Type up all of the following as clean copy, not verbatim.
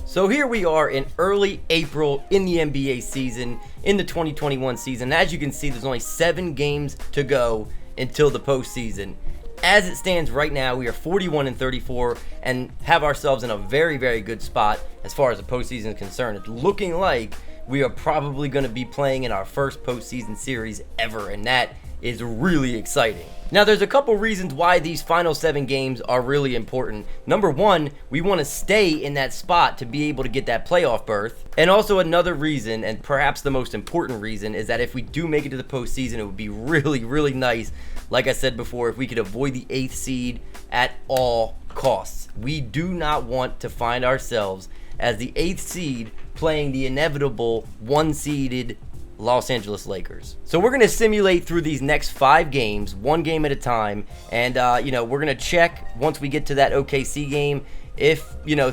So here we are in early April in the NBA season, in the 2021 season. As you can see, there's only 7 games to go until the postseason. As it stands right now, we are 41-34 and have ourselves in a very, very good spot as far as the postseason is concerned. It's looking like we are probably going to be playing in our first postseason series ever, and that is really exciting. Now, there's a couple reasons why these final 7 games are really important. Number one, we want to stay in that spot to be able to get that playoff berth. And also another reason, and perhaps the most important reason, is that if we do make it to the postseason, it would be really, really nice, like I said before, if we could avoid the 8th seed at all costs. We do not want to find ourselves as the 8th seed playing the inevitable 1-seeded Los Angeles Lakers. So we're going to simulate through these next 5 games, 1 game at a time, and we're going to check once we get to that OKC game if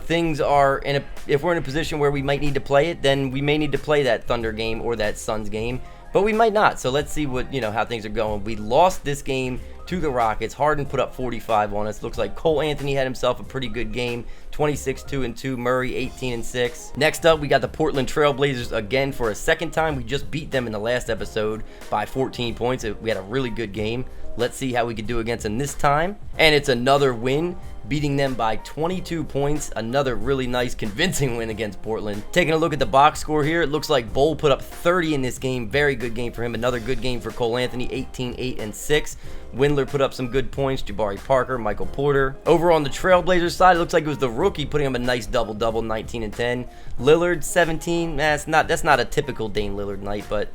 things are if we're in a position where we might need to play it, then we may need to play that Thunder game or that Suns game, but we might not. So let's see what how things are going. We lost this game to the Rockets. Harden put up 45 on us. Looks like Cole Anthony had himself a pretty good game. 26-2-2. Murray 18-6. Next up, we got the Portland Trailblazers again for a second time. We just beat them in the last episode by 14 points. We had a really good game. Let's see how we could do against them this time. And it's another win, beating them by 22 points. Another really nice, convincing win against Portland. Taking a look at the box score here, it looks like Bol put up 30 in this game. Very good game for him. Another good game for Cole Anthony, 18, 8, and 6. Windler put up some good points. Jabari Parker, Michael Porter. Over on the Trailblazers side, it looks like it was the rookie putting up a nice double-double, 19 and 10. Lillard, 17. That's not a typical Dame Lillard night, but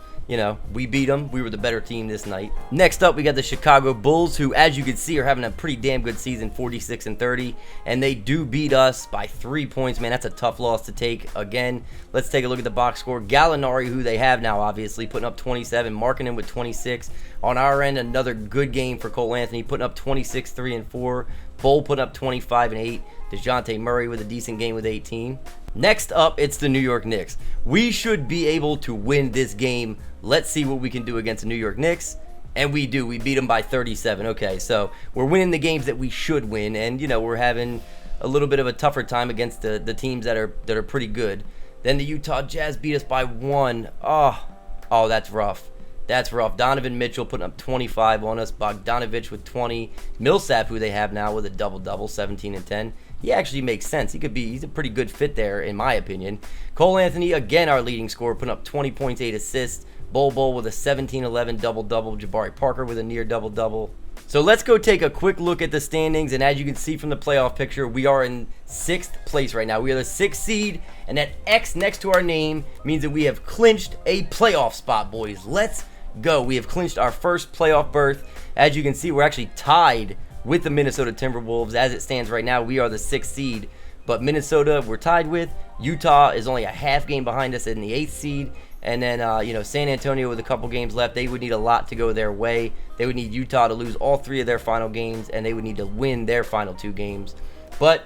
we beat them. We were the better team this night. Next up, we got the Chicago Bulls, who, as you can see, are having a pretty damn good season, 46-30, and they do beat us by 3 points. Man, that's a tough loss to take. Again, let's take a look at the box score. Gallinari, who they have now, obviously, putting up 27, Markkanen with 26. On our end, another good game for Cole Anthony, putting up 26, 3, and 4. Bol put up 25 and 8. DeJounte Murray with a decent game with 18. Next up, it's the New York Knicks. We should be able to win this game. Let's see what we can do against the New York Knicks. And we do. We beat them by 37. Okay, so we're winning the games that we should win. And, we're having a little bit of a tougher time against the teams that are pretty good. Then the Utah Jazz beat us by 1. Oh, that's rough. That's rough. Donovan Mitchell putting up 25 on us. Bogdanovich with 20. Millsap, who they have now, with a double-double, 17 and 10. He actually makes sense. He's a pretty good fit there, in my opinion. Cole Anthony, again, our leading scorer, putting up 20 points, 8 assists. Bol with a 17-11 double-double. Jabari Parker with a near double-double. So let's go take a quick look at the standings. And as you can see from the playoff picture, we are in 6th place right now. We are the 6th seed, and that X next to our name means that we have clinched a playoff spot, boys. Let's go. We have clinched our first playoff berth. As you can see, we're actually tied with the Minnesota Timberwolves. As it stands right now, we are the 6th seed, but Minnesota we're tied with. Utah is only a half game behind us in the 8th seed, and then San Antonio with a couple games left. They would need a lot to go their way. They would need Utah to lose all 3 of their final games, and they would need to win their final 2 games. But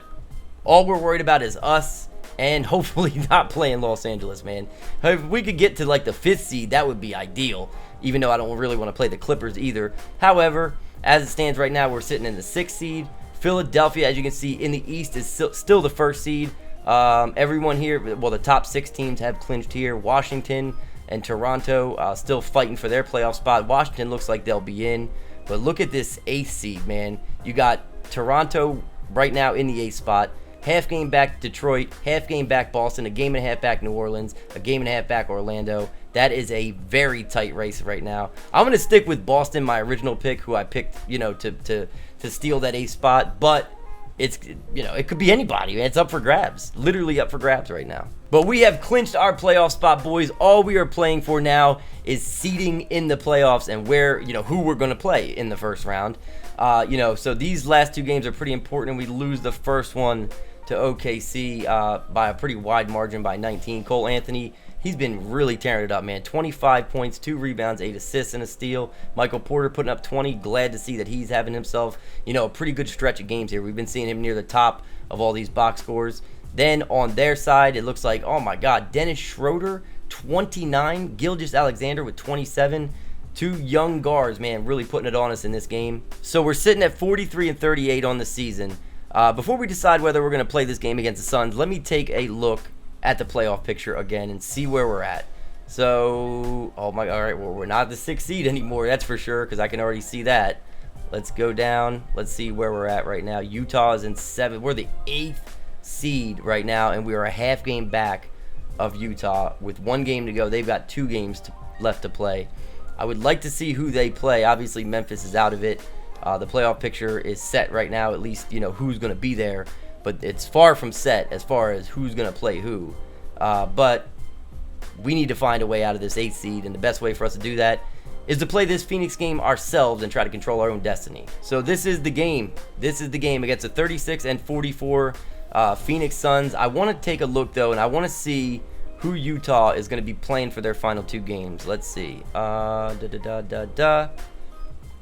all we're worried about is us, and hopefully not playing Los Angeles, man. If we could get to like the 5th seed, that would be ideal, even though I don't really want to play the Clippers either. However, as it stands right now, we're sitting in the 6th seed. Philadelphia, as you can see, in the East is still the 1st seed. Everyone here, well, the top 6 teams have clinched here. Washington and Toronto still fighting for their playoff spot. Washington looks like they'll be in. But look at this 8th seed, man. You got Toronto right now in the 8th spot. Half game back Detroit, half game back Boston, a game and a half back New Orleans, a game and a half back Orlando. That is a very tight race right now. I'm going to stick with Boston, my original pick, who I picked, to steal that 8th spot. But it's, it could be anybody. It's up for grabs. Literally up for grabs right now. But we have clinched our playoff spot, boys. All we are playing for now is seeding in the playoffs and where, who we're going to play in the first round. So these last 2 games are pretty important. We lose the first one to OKC by a pretty wide margin, by 19. Cole Anthony, he's been really tearing it up, man. 25 points, 2 rebounds, 8 assists, and a steal. Michael Porter putting up 20. Glad to see that he's having himself, a pretty good stretch of games here. We've been seeing him near the top of all these box scores. Then on their side, it looks like, oh my God, Dennis Schroeder, 29. Gilgeous Alexander with 27. Two young guards, man, really putting it on us in this game. So we're sitting at 43-38 on the season. Before we decide whether we're going to play this game against the Suns, let me take a look at the playoff picture again and see where we're at. So, all right, well, we're not the 6th seed anymore, that's for sure, because I can already see that. Let's go down. Let's see where we're at right now. Utah is in 7th. We're the 8th seed right now, and we are a half game back of Utah with 1 game to go. They've got 2 games left to play. I would like to see who they play. Obviously, Memphis is out of it. The playoff picture is set right now, at least, you know, who's going to be there. But it's far from set as far as who's going to play who. But we need to find a way out of this 8th seed, and the best way for us to do that is to play this Phoenix game ourselves and try to control our own destiny. So this is the game. This is the game against the 36-44 Phoenix Suns. I want to take a look, though, and I want to see who Utah is going to be playing for their final 2 games. Let's see.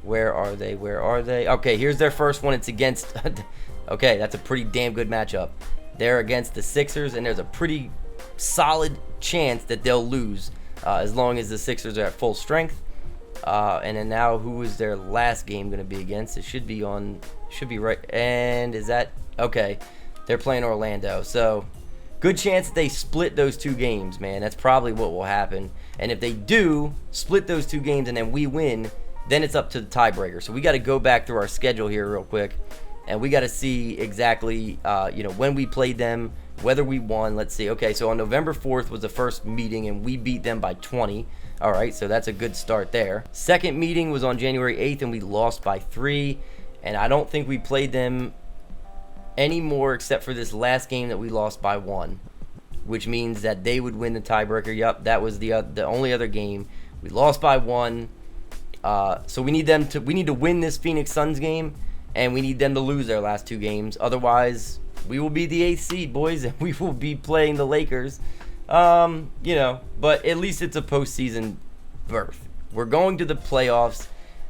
Where are they? Where are they? Okay, here's their first one. It's against... okay, that's a pretty damn good matchup. They're against the Sixers, and there's a pretty solid chance that they'll lose as long as the Sixers are at full strength. And then now, who is their last game going to be against? It should be right. And is that... Okay, they're playing Orlando. So, good chance that they split those 2 games, man. That's probably what will happen. And if they do split those 2 games and then we win, then it's up to the tiebreaker. So we got to go back through our schedule here real quick, and we got to see exactly, when we played them, whether we won. Let's see. Okay, so on November 4th was the first meeting, and we beat them by 20. All right, so that's a good start there. Second meeting was on January 8th, and we lost by 3. And I don't think we played them anymore except for this last game that we lost by 1, which means that they would win the tiebreaker. Yep, that was the only other game. We lost by 1. So we need to win this Phoenix Suns game, and we need them to lose their last 2 games. Otherwise, we will be the 8th seed, boys, and we will be playing the Lakers. But at least it's a postseason berth. We're going to the playoffs,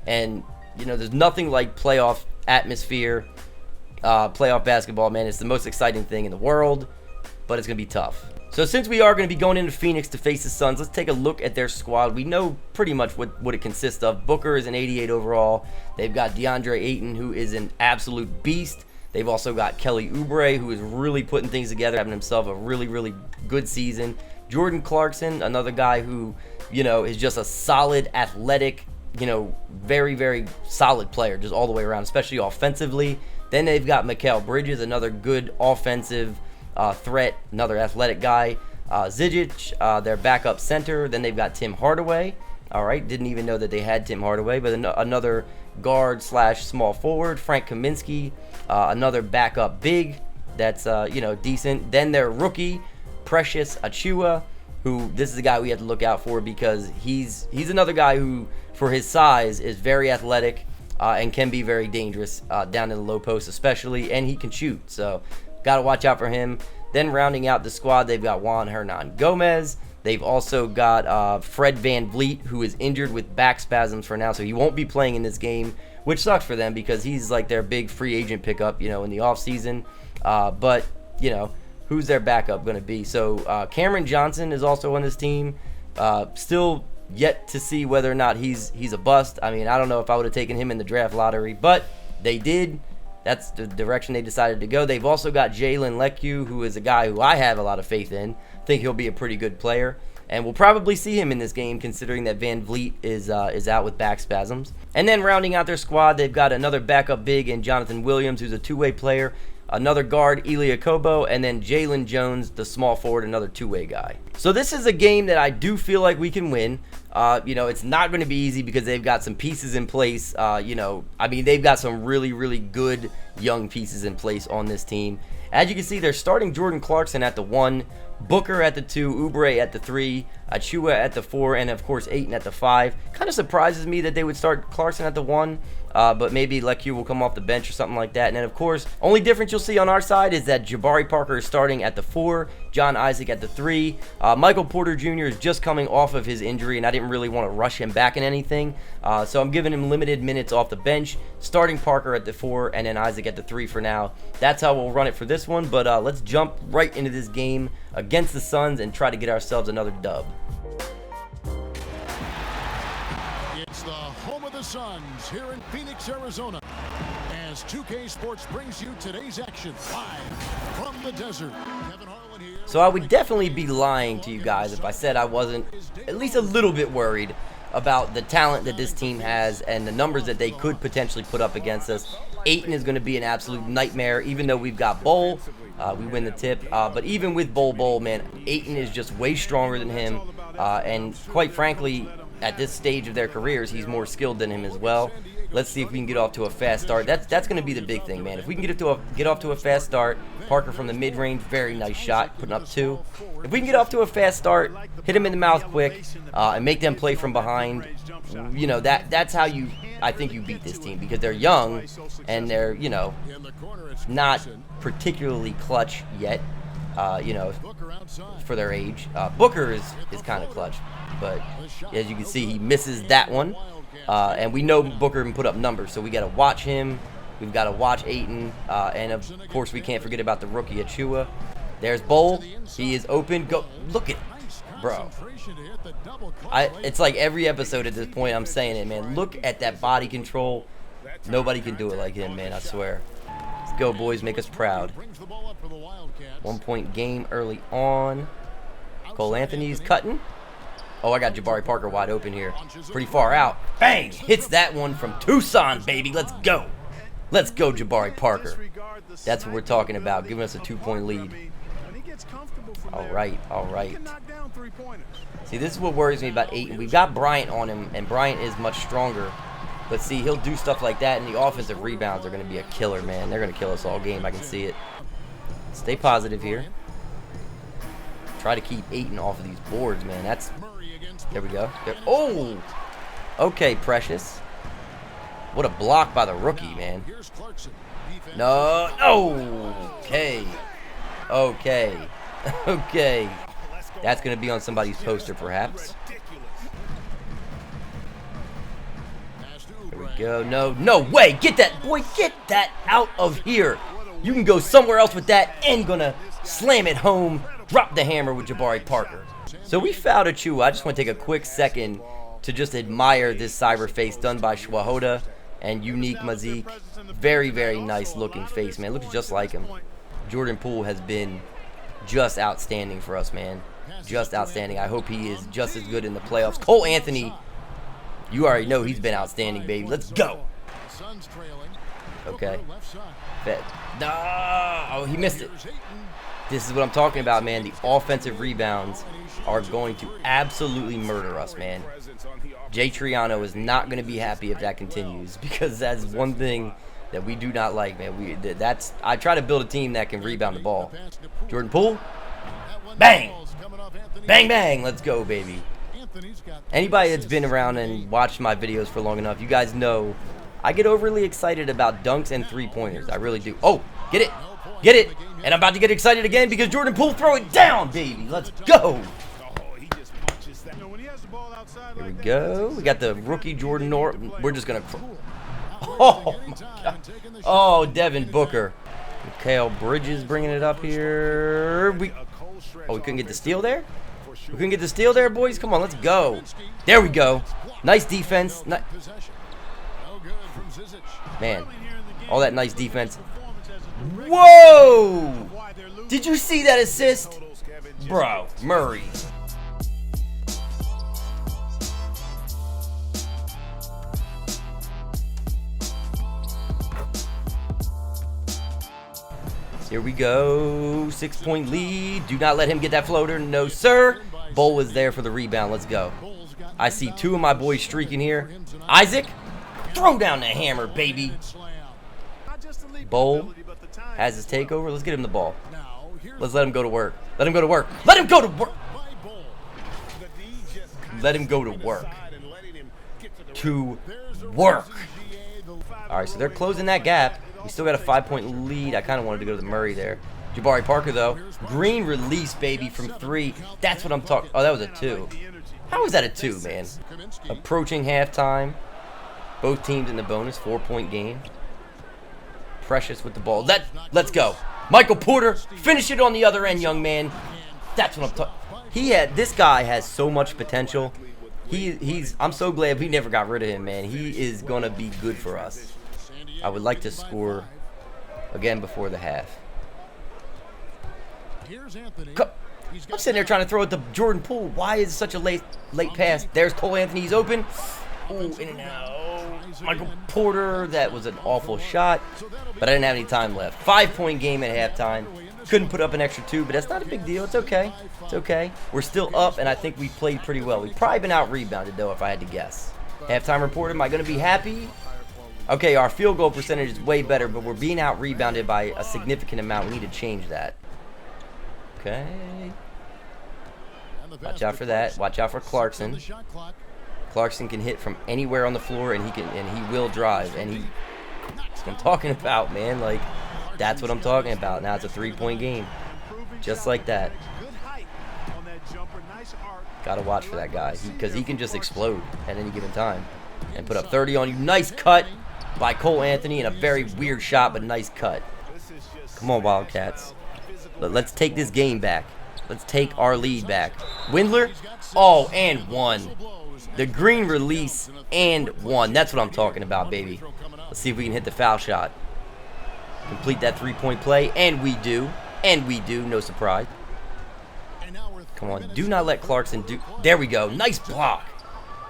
and there's nothing like playoff atmosphere, playoff basketball, man. It's the most exciting thing in the world, but it's gonna be tough. So since we are going to be going into Phoenix to face the Suns, let's take a look at their squad. We know pretty much what it consists of. Booker is an 88 overall. They've got DeAndre Ayton, who is an absolute beast. They've also got Kelly Oubre, who is really putting things together, having himself a really, really good season. Jordan Clarkson, another guy who, is just a solid, athletic, very, very solid player, just all the way around, especially offensively. Then they've got Mikal Bridges, another good offensive threat, another athletic guy. Zizic, their backup center. Then they've got Tim Hardaway. All right, didn't even know that they had Tim Hardaway, but another guard / small forward. Frank Kaminsky, another backup big that's decent. Then their rookie, Precious Achiuwa, who this is a guy we have to look out for because he's another guy who, for his size, is very athletic and can be very dangerous down in the low post especially, and he can shoot. So got to watch out for him. Then rounding out the squad, they've got Juan Hernan Gomez. They've also got Fred VanVleet, who is injured with back spasms for now, so he won't be playing in this game, which sucks for them because he's like their big free agent pickup, in the offseason. But, who's their backup going to be? So Cameron Johnson is also on this team. Still yet to see whether or not he's a bust. I mean, I don't know if I would have taken him in the draft lottery, but they did. That's the direction they decided to go. They've also got Jalen Lecque, who is a guy who I have a lot of faith in. I think he'll be a pretty good player, and we'll probably see him in this game considering that VanVleet is out with back spasms. And then rounding out their squad, they've got another backup big in Jonathan Williams, who's a two-way player, another guard, Elia Kobo, and then Jalen Jones, the small forward, another two-way guy. So this is a game that I do feel like we can win. It's not going to be easy because they've got some pieces in place. They've got some really, really good young pieces in place on this team. As you can see, they're starting Jordan Clarkson at the 1, Booker at the 2, Oubre at the 3, Achiuwa at the 4, and of course Ayton at the 5. Kind of surprises me that they would start Clarkson at the 1. But maybe Lecque will come off the bench or something like that. And then, of course, only difference you'll see on our side is that Jabari Parker is starting at the 4, John Isaac at the 3. Michael Porter Jr. is just coming off of his injury, and I didn't really want to rush him back in anything. So I'm giving him limited minutes off the bench, starting Parker at the 4, and then Isaac at the 3 for now. That's how we'll run it for this one. But let's jump right into this game against the Suns and try to get ourselves another dub. It's the Suns here in Phoenix, Arizona. As 2K Sports brings you today's action live from the desert. Kevin Harlan here. So I would definitely be lying to you guys if I said I wasn't at least a little bit worried about the talent that this team has and the numbers that they could potentially put up against us. Ayton is going to be an absolute nightmare, even though we've got Bowl. We win the tip. But even with Bowl, man, Ayton is just way stronger than him. And quite frankly, at this stage of their careers, he's more skilled than him as well. Let's see if we can get off to a fast start. That's going to be the big thing, man. If we can get off to a fast start, Parker from the mid-range, very nice shot, putting up 2. If we can get off to a fast start, hit him in the mouth quick, and make them play from behind, you know, that's how I think you beat this team, because they're young and they're, you know, not particularly clutch yet, you know, for their age. Booker is kind of clutch, but as you can see, he misses that one. And we know Booker can put up numbers, so we got to watch him. We've got to watch Ayton, and of course we can't forget about the rookie Achua. There's Bowl. He is open. Go look at, bro. It's like every episode at this point I'm saying it, man. Look at that body control. Nobody can do it like him, man. I swear. Let's go, boys. Make us proud. 1-point game early on. Cole Anthony's cutting. Oh, I got Jabari Parker wide open here. Pretty far out. Bang! Hits that one from Tucson, baby. Let's go. Let's go, Jabari Parker. That's what we're talking about, giving us a 2-point lead. All right, all right. See, this is what worries me about Ayton. We've got Bryant on him, and Bryant is much stronger. But see, he'll do stuff like that, and the offensive rebounds are going to be a killer, man. They're going to kill us all game. I can see it. Stay positive here. Try to keep Ayton off of these boards, man. There we go. There. Oh! Okay, Precious. What a block by the rookie, man. No. Okay. Okay. Okay. That's going to be on somebody's poster, perhaps. There we go. No way. Get that, boy. Get that out of here. You can go somewhere else with that and going to slam it home. Drop the hammer with Jabari Parker. So we fouled Achua. I just want to take a quick second to just admire this cyber face done by Shwahoda and Unique Mazik. Very, very nice looking face, man. Looks just like him. Jordan Poole has been just outstanding for us, man. Just outstanding. I hope he is just as good in the playoffs. Cole Anthony, you already know he's been outstanding, baby. Let's go. Okay. No, he missed it. This is what I'm talking about, man. The offensive rebounds are going to absolutely murder us, man. Jay Triano is not going to be happy if that continues, because that's one thing that we do not like, man. I try to build a team that can rebound the ball. Jordan Poole, bang, bang, bang. Let's go, baby. Anybody that's been around and watched my videos for long enough, you guys know I get overly excited about dunks and three-pointers. I really do. Oh, get it. Get it. And I'm about to get excited again because Jordan Poole throw it down, baby. Let's go. Here we go. We got the rookie Jordan Norton. We're just going to... Oh, my God. Oh, Devin Booker. Mikal Bridges bringing it up here. We couldn't get the steal there? We couldn't get the steal there, boys? Come on, let's go. There we go. Nice defense. Man, all that nice defense. Whoa! Did you see that assist? Bro, Murray. Here we go. 6-point lead. Do not let him get that floater. No, sir. Bowl was there for the rebound. Let's go. I see two of my boys streaking here. Isaac, throw down the hammer, baby. Bowl has his takeover. Let's get him the ball. Let's let him go to work. Let him go to work. Let him go to work. Let him go to work. To work. All right, so they're closing that gap. We still got a 5-point lead. I kind of wanted to go to the Murray there. Jabari Parker, though. Green release, baby, from 3. That's what I'm talking. Oh, that was a 2. How was that a 2, man? Approaching halftime. Both teams in the bonus. 4-point game. Precious with the ball. Let's go. Michael Porter, finish it on the other end, young man. That's what I'm talking. This guy has so much potential. I'm so glad we never got rid of him, man. He is going to be good for us. I would like to score again before the half. I'm sitting there trying to throw it to Jordan Poole. Why is it such a late pass? There's Cole Anthony. He's open. Ooh, in and out. Michael Porter. That was an awful shot, but I didn't have any time left. 5-point game at halftime. Couldn't put up an extra 2, but that's not a big deal. It's okay. It's okay. We're still up, and I think we played pretty well. We've probably been out-rebounded, though, if I had to guess. Halftime report, am I going to be happy? Okay, our field goal percentage is way better, but we're being out-rebounded by a significant amount. We need to change that. Okay. Watch out for that. Watch out for Clarkson. Clarkson can hit from anywhere on the floor, and he will drive. And that's what I'm talking about, man. Like, that's what I'm talking about. Now it's a 3-point game, just like that. Gotta watch for that guy because he can just explode at any given time and put up 30 on you. Nice cut by Cole Anthony, and a very weird shot, but nice cut. Come on, Wildcats. Let's take this game back. Let's take our lead back. Windler, oh, and one. The green release and one. That's what I'm talking about, baby. Let's see if we can hit the foul shot. Complete that 3-point play, and we do. And we do, no surprise. Come on, do not let Clarkson do. There we go. Nice block.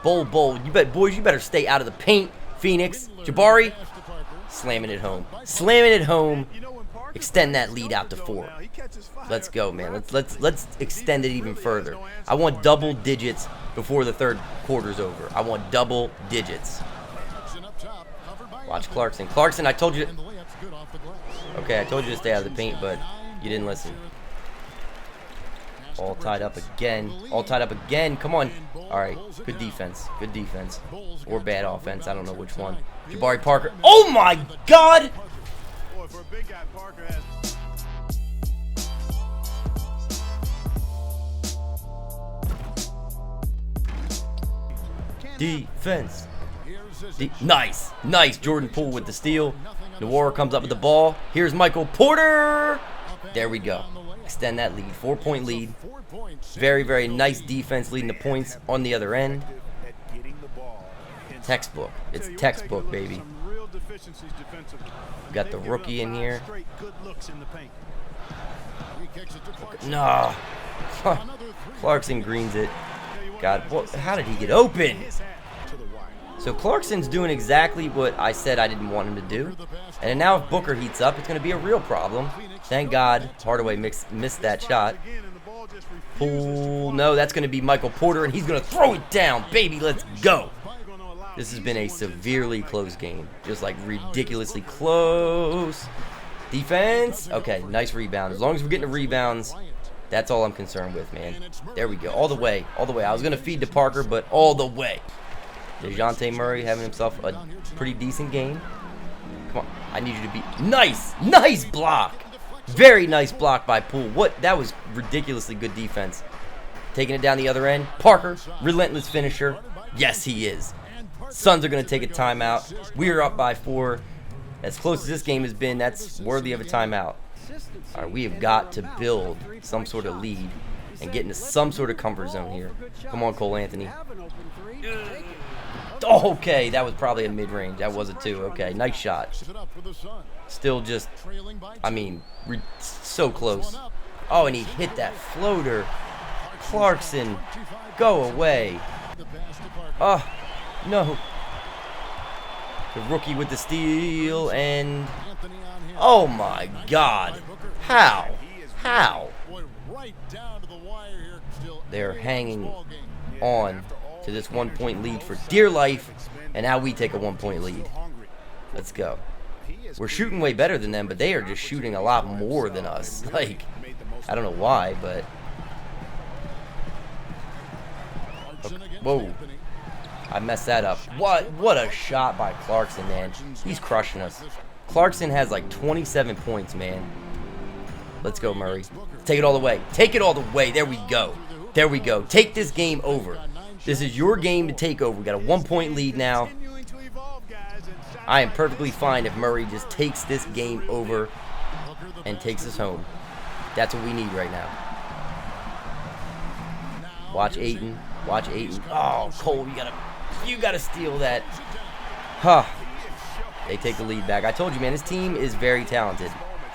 Bowl. Boys, you better stay out of the paint. Phoenix, Jabari, slamming it home. Slamming it home. Extend that lead out to 4. Let's go, man. Let's extend it even further. I want double digits before the third quarter's over. I want double digits. Watch Clarkson. Clarkson, I told you. Okay, I told you to stay out of the paint, but you didn't listen. All tied up again. All tied up again. Come on. All right. Good defense. Good defense. Or bad offense. I don't know which one. Jabari Parker. Oh, my God. Defense. Nice. Jordan Poole with the steal. Noir comes up with the ball. Here's Michael Porter. There we go. Extend that lead. 4-point lead. Very, very nice defense leading the points on the other end. Textbook. It's textbook, baby. We got the rookie in here. No. Clarkson greens it. God, how did he get open? So Clarkson's doing exactly what I said I didn't want him to do. And now if Booker heats up, it's going to be a real problem. Thank God Hardaway missed that shot. Poole, no, that's going to be Michael Porter, and he's going to throw it down. Baby, let's go. This has been a severely close game. Just like ridiculously close. Defense. Okay, nice rebound. As long as we're getting the rebounds, that's all I'm concerned with, man. There we go. All the way. All the way. I was going to feed to Parker, but all the way. DeJounte Murray having himself a pretty decent game. Come on. I need you to be... Nice block. Very nice block by Poole. That was ridiculously good defense. Taking it down the other end. Parker, relentless finisher. Yes, he is. Suns are going to take a timeout. We are up by 4. As close as this game has been, that's worthy of a timeout. All right, we have got to build some sort of lead and get into some sort of comfort zone here. Come on, Cole Anthony. Oh, okay, that was probably a mid-range. That was a 2. Okay, nice shot. Still just, I mean, so close. Oh, and he hit that floater. Clarkson, go away. Oh, no. The rookie with the steal, and oh my God. How? They're hanging on to this 1-point lead for dear life, and now we take a 1-point lead. Let's go. We're shooting way better than them, but they are just shooting a lot more than us. Like, I don't know why, but... Okay. Whoa. I messed that up. What a shot by Clarkson, man. He's crushing us. Clarkson has like 27 points, man. Let's go, Murray. Take it all the way. Take it all the way. There we go. There we go. Take this game over. This is your game to take over. We got a 1-point lead now. I am perfectly fine if Murray just takes this game over and takes us home. That's what we need right now. Watch Ayton. Watch Ayton. Oh, Cole, you gotta steal that. Huh. They take the lead back. I told you, man, this team is very talented.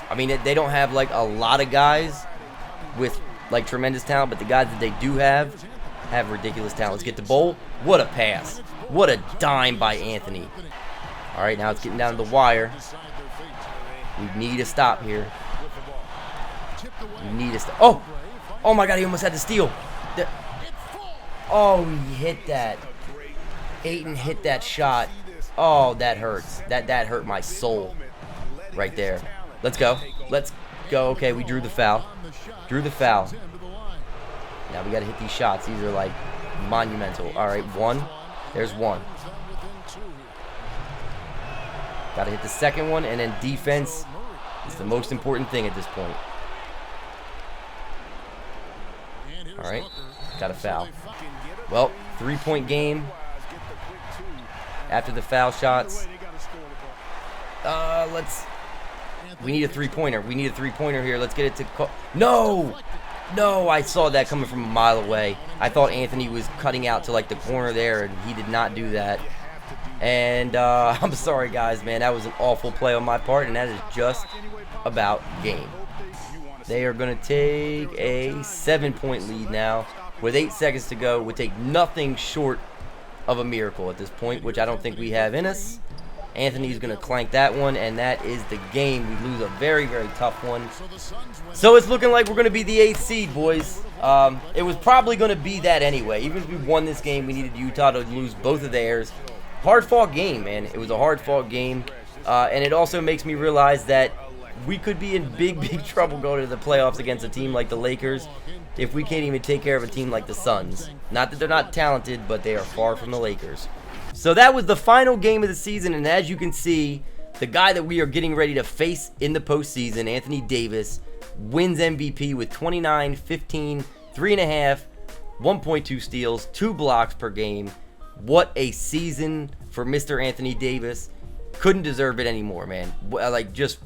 I mean, they don't have, like, a lot of guys with, like, tremendous talent, but the guys that they do have ridiculous talent. Let's get the Bowl. What a pass. What a dime by Anthony. All right, now it's getting down to the wire. We need a stop here. We need a stop. Oh! Oh, my God, he almost had to steal. Oh, he hit that. Ayton hit that shot. Oh, that hurts. That hurt my soul right there. Let's go. Let's go. Okay, we drew the foul. Drew the foul. Now we got to hit these shots. These are, like, monumental. All right, one. There's one. Got to hit the second one, and then defense is the most important thing at this point. All right, got a foul. Well, 3-point game after the foul shots. We need a three-pointer. We need a three-pointer here. Let's get it to No! No, I saw that coming from a mile away. I thought Anthony was cutting out to, like, the corner there, and he did not do that. And I'm sorry, guys, man. That was an awful play on my part, and that is just about game. They are going to take a 7-point lead now. With 8 seconds to go, would take nothing short of a miracle at this point, which I don't think we have in us. Anthony's going to clank that one, and that is the game. We lose a very, very tough one. So it's looking like we're going to be the 8th seed, boys. It was probably going to be that anyway. Even if we won this game, we needed Utah to lose both of theirs. Hard-fought game, man. It was a hard-fought game. And it also makes me realize that we could be in big, big trouble going to the playoffs against a team like the Lakers if we can't even take care of a team like the Suns. Not that they're not talented, but they are far from the Lakers. So that was the final game of the season, and as you can see, the guy that we are getting ready to face in the postseason, Anthony Davis, wins MVP with 29, 15, 3.5, 1.2 steals, 2 blocks per game. What a season for Mr. Anthony Davis. Couldn't deserve it anymore, man. Like, just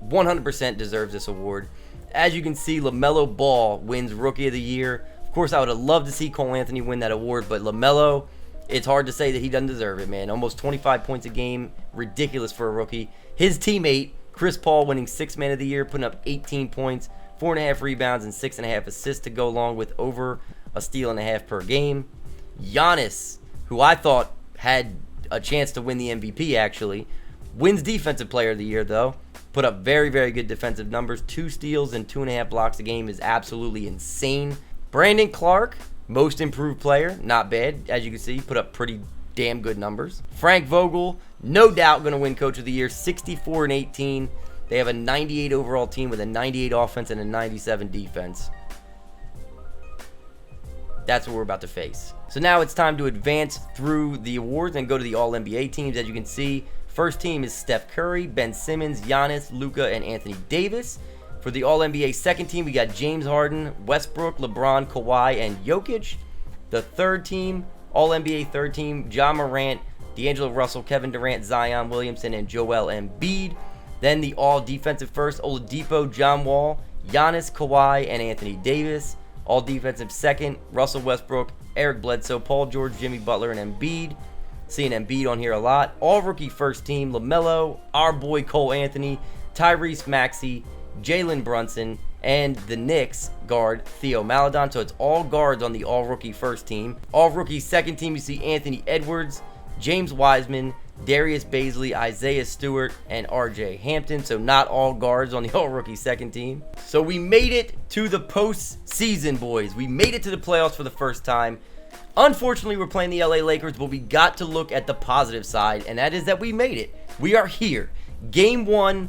100% deserves this award. As you can see, LaMelo Ball wins Rookie of the Year. Of course, I would have loved to see Cole Anthony win that award, but LaMelo, it's hard to say that he doesn't deserve it, man. Almost 25 points a game. Ridiculous for a rookie. His teammate, Chris Paul, winning 6th Man of the Year, putting up 18 points, 4.5 rebounds, and 6.5 assists to go along with over a steal and a half per game. Giannis, who I thought had a chance to win the MVP, actually, wins Defensive Player of the Year, though. Put up very, very good defensive numbers. 2 steals and 2.5 blocks a game is absolutely insane. Brandon Clark, Most Improved Player, not bad. As you can see, put up pretty damn good numbers. Frank Vogel, no doubt going to win Coach of the Year, 64 and 18. They have a 98 overall team with a 98 offense and a 97 defense. That's what we're about to face. So now it's time to advance through the awards and go to the All-NBA teams. As you can see, first team is Steph Curry, Ben Simmons, Giannis, Luka, and Anthony Davis. For the All-NBA second team, we got James Harden, Westbrook, LeBron, Kawhi, and Jokic. The third team, All-NBA third team, Ja Morant, D'Angelo Russell, Kevin Durant, Zion Williamson, and Joel Embiid. Then the All-Defensive first, Oladipo, John Wall, Giannis, Kawhi, and Anthony Davis. All-Defensive second, Russell Westbrook, Eric Bledsoe, Paul George, Jimmy Butler, and Embiid. Seeing Embiid on here a lot. All-Rookie first team, LaMelo, our boy Cole Anthony, Tyrese Maxey, Jalen Brunson, and the Knicks guard Theo Maledon. So it's all guards on the All-Rookie first team. All-Rookie second team, you see Anthony Edwards, James Wiseman, Darius Baisley, Isaiah Stewart, and RJ Hampton. So not all guards on the All-Rookie second team. So we made it to the postseason, boys. We made it to the playoffs for the first time. Unfortunately, we're playing the LA Lakers, but we got to look at the positive side, and that is that we made it. We are here. Game 1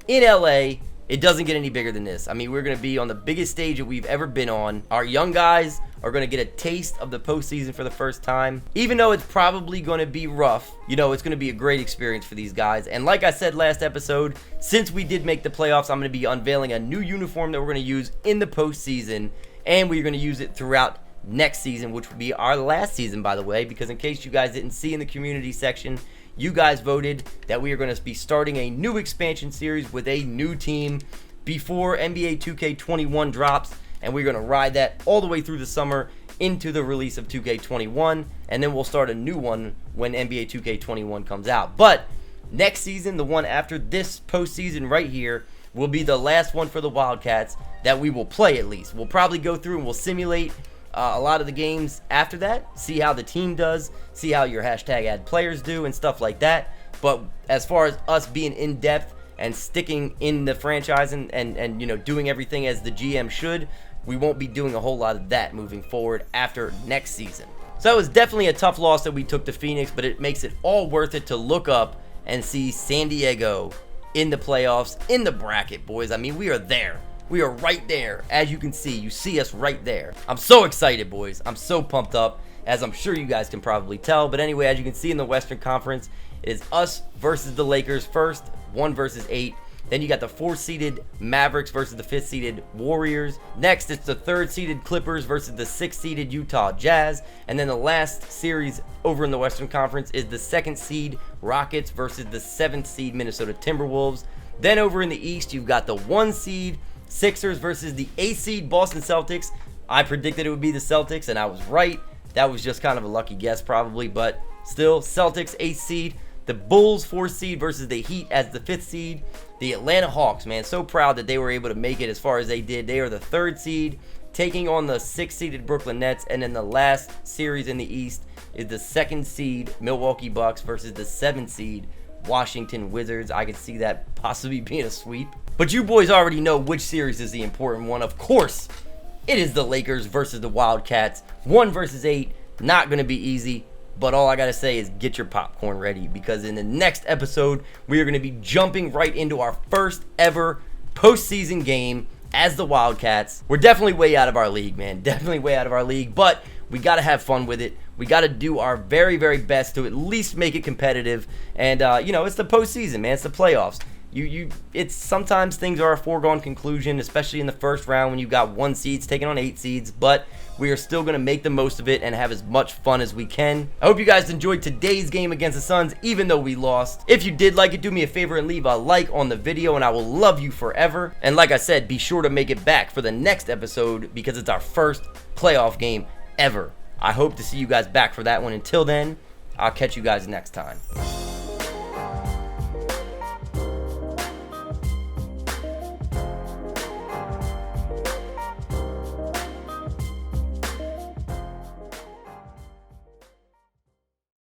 in LA. It doesn't get any bigger than this. I mean, we're going to be on the biggest stage that we've ever been on. Our young guys are going to get a taste of the postseason for the first time. Even though it's probably going to be rough, you know, it's going to be a great experience for these guys. And like I said last episode, since we did make the playoffs, I'm going to be unveiling a new uniform that we're going to use in the postseason. And we're going to use it throughout next season, which will be our last season, by the way, because in case you guys didn't see in the community section, you guys voted that we are going to be starting a new expansion series with a new team before NBA 2K21 drops, and we're going to ride that all the way through the summer into the release of 2K21, and then we'll start a new one when NBA 2K21 comes out. But next season, the one after this postseason right here, will be the last one for the Wildcats that we will play at least. We'll probably go through and we'll simulate a lot of the games after that, see how the team does, see how your hashtag ad players do and stuff like that. But as far as us being in depth and sticking in the franchise and you know, doing everything as the GM should, we won't be doing a whole lot of that moving forward after next season. So it was definitely a tough loss that we took to Phoenix, but it makes it all worth it to look up and see San Diego in the playoffs, in the bracket, boys. I mean, we are there. We are right there. As you can see, you see us right there. I'm so excited, boys. I'm so pumped up, as I'm sure you guys can probably tell. But anyway, as you can see in the Western Conference, it is us versus the Lakers first, 1 versus 8. Then you got the 4th-seeded Mavericks versus the 5th-seeded Warriors. Next, it's the 3rd-seeded Clippers versus the 6th-seeded Utah Jazz. And then the last series over in the Western Conference is the 2nd-seed Rockets versus the 7th-seed Minnesota Timberwolves. Then over in the East, you've got the 1-seed Sixers versus the 8th-seed Boston Celtics. I predicted it would be the Celtics, and I was right. That was just kind of a lucky guess probably, but still, Celtics 8th seed. The Bulls 4th seed versus the Heat as the 5th seed. The Atlanta Hawks, man, so proud that they were able to make it as far as they did. They are the 3rd seed, taking on the 6th-seeded Brooklyn Nets. And then the last series in the East is the 2nd seed Milwaukee Bucks versus the 7th seed Washington Wizards. I could see that possibly being a sweep. But you boys already know which series is the important one. Of course, it is the Lakers versus the Wildcats. 1 versus 8, not going to be easy. But all I got to say is get your popcorn ready, because in the next episode, we are going to be jumping right into our first ever postseason game as the Wildcats. We're definitely way out of our league, man. Definitely way out of our league, but we got to have fun with it. We got to do our very, very best to at least make it competitive. And, you know, it's the postseason, man. It's the playoffs. It's sometimes things are a foregone conclusion, especially in the first round when you've got 1 seeds taking on 8 seeds, but we are still going to make the most of it and have as much fun as we can. I hope you guys enjoyed today's game against the Suns, even though we lost. If you did like it, do me a favor and leave a like on the video, and I will love you forever. And like I said, be sure to make it back for the next episode, because it's our first playoff game ever. I hope to see you guys back for that one. Until then, I'll catch you guys next time.